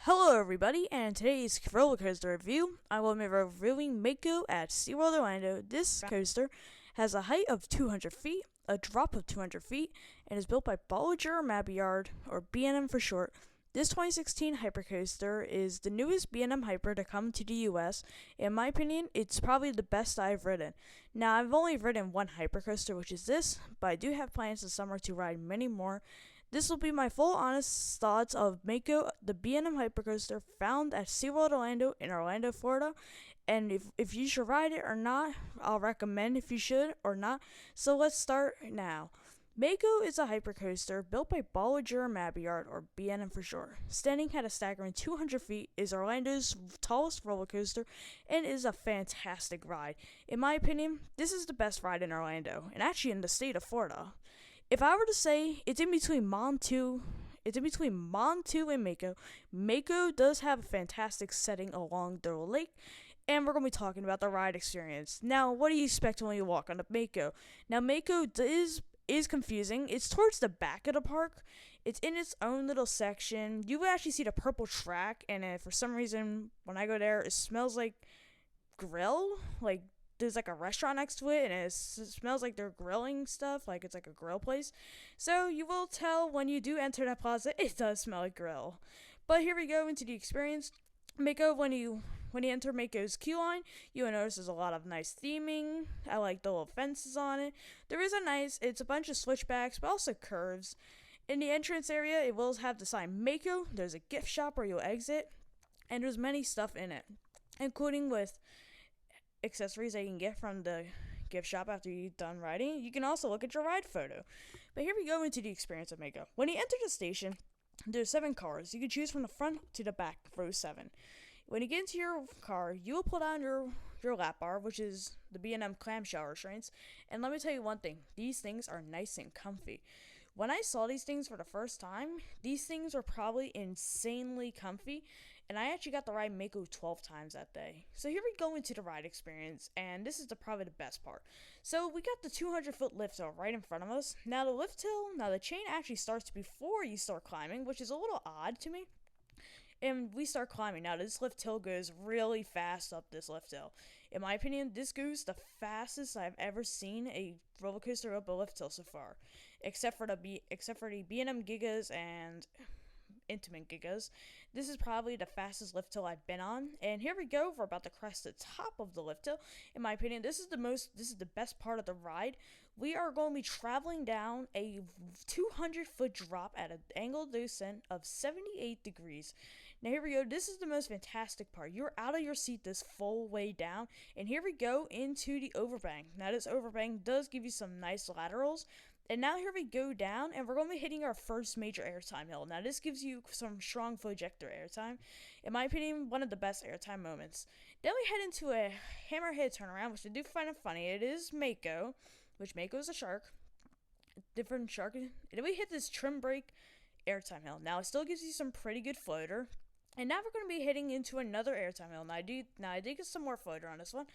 Hello everybody, and today's roller coaster review, I will be reviewing Mako at SeaWorld Orlando. This coaster has a height of 200 feet, a drop of 200 feet, and is built by Bollinger Mabillard, or B&M for short. This 2016 hypercoaster is the newest B&M hyper to come to the US. In my opinion, it's probably the best I've ridden. Now, I've only ridden one hypercoaster, which is this, but I do have plans this summer to ride many more. This will be my full honest thoughts of Mako, the B&M hypercoaster found at SeaWorld Orlando in Orlando, Florida. And if you should ride it or not, I'll recommend if you should or not. So let's start now. Mako is a hypercoaster built by Bollinger Mabillard, or B&M for short. Standing at a staggering 200 feet, is Orlando's tallest roller coaster and is a fantastic ride. In my opinion, this is the best ride in Orlando, and actually in the state of Florida. If I were to say it's in between Montu and Mako. Mako does have a fantastic setting along the lake, and we're going to be talking about the ride experience. Now, what do you expect when you walk on a Mako? Now, Mako is confusing. It's towards the back of the park. It's in its own little section. You would actually see the purple track, and for some reason, when I go there, it smells like grill, like there's like a restaurant next to it, and it smells like they're grilling stuff, like it's like a grill place. So you will tell when you do enter that plaza, it does smell like grill. But here we go into the experience. Mako, when you enter Mako's queue line, you will notice there's a lot of nice theming. I like the little fences on it. It's a bunch of switchbacks, but also curves. In the entrance area, it will have the sign Mako. There's a gift shop where you'll exit, and there's many stuff in it, including with accessories that you can get from the gift shop after you're done riding. You can also look at your ride photo. But here we go into the experience of Mako. When you enter the station, there's 7 cars. You can choose from the front to the back, row 7. When you get into your car, you will pull down your lap bar, which is the B&M clamshell restraints. And let me tell you one thing, these things are nice and comfy. When I saw these things for the first time, these things were probably insanely comfy, and I actually got to ride Mako 12 times that day. So here we go into the ride experience, and this is probably the best part. So we got the 200-foot lift hill right in front of us. Now the chain actually starts before you start climbing, which is a little odd to me. And we start climbing. Now this lift hill goes really fast up this lift hill. In my opinion, this goes the fastest I've ever seen a roller coaster up a lift hill so far, except for the B&M Gigas and Intimate Gigas. This is probably the fastest lift hill I've been on. And here we go. We're about to crest the top of the lift hill. In my opinion, this is the best part of the ride. We are going to be traveling down a 200-foot drop at an angled descent of 78 degrees. Now here we go. This is the most fantastic part. You're out of your seat this full way down. And here we go into the overbank. Now this overbank does give you some nice laterals. And now here we go down, and we're going to be hitting our first major airtime hill. Now this gives you some strong projector airtime. In my opinion, one of the best airtime moments. Then we head into a hammerhead turnaround, which I do find it funny. It is Mako, which Mako is a shark. Different shark. And then we hit this trim brake airtime hill. Now it still gives you some pretty good floater. And now we're going to be heading into another airtime hill. Now I did get some more floater on this one.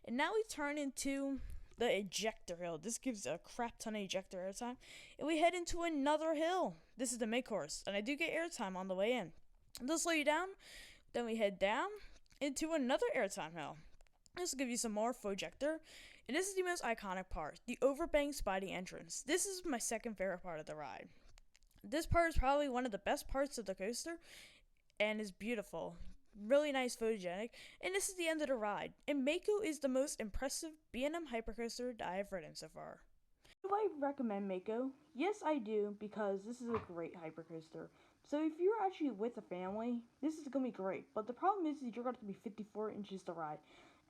And now we turn into the ejector hill. This gives a crap ton of ejector airtime. And we head into another hill. This is the mid course, and I do get airtime on the way in. They'll slow you down. Then we head down into another airtime hill. This will give you some more projector. And this is the most iconic part, the overbank spidey entrance. This is my second favorite part of the ride. This part is probably one of the best parts of the coaster, and is beautiful. Really nice photogenic, and this is the end of the ride. And Mako is the most impressive B&M hypercoaster that I have ridden so far. Do I recommend Mako? Yes, I do, because this is a great hypercoaster. So if you're actually with a family, this is going to be great. But the problem is you're going to have to be 54 inches to ride.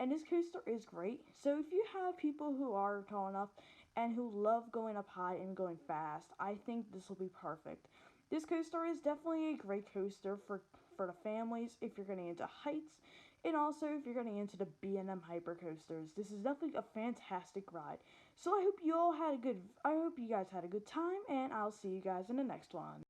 And this coaster is great. So if you have people who are tall enough and who love going up high and going fast, I think this will be perfect. This coaster is definitely a great coaster for the families if you're getting into heights, and also if you're getting into the B&M hypercoasters. This is definitely a fantastic ride. So I hope you guys had a good time, and I'll see you guys in the next one.